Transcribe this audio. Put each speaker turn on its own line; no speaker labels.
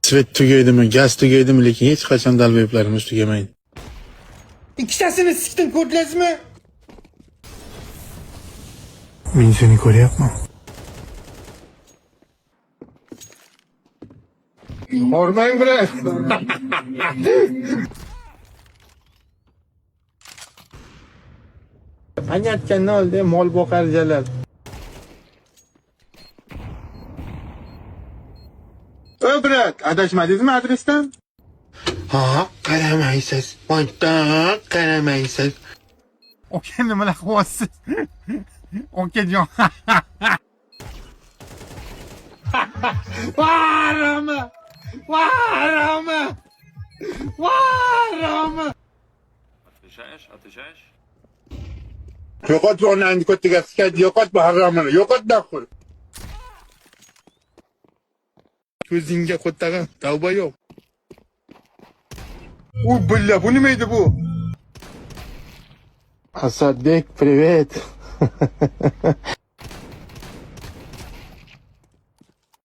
Svet tugaydimi, gaz tugaydimi, lekin hech qachon dalboyiblarimiz tugamaydi.
İkisini siktin ko'rdingizmi?
Men seni ko'ryapman.
Hormang biraz. Anyatgan ne oldu? Mol boqarjalar. Brat, adashmadingizmi adresdan?
Ha, qaramaysiz. Monta, qaramaysiz.
Oka nimalar qilyapsiz? Okajon. Varama! Varama! Varama!
Отвечаешь?
Yo'qot o'rningni ko'tiga skayt, yo'qot bu haromini, yo'qot daqul. Ko'zingga qo'ttag'an, tavba yo'q.
Billa, bu nima edi bu?
Asadbek, привет.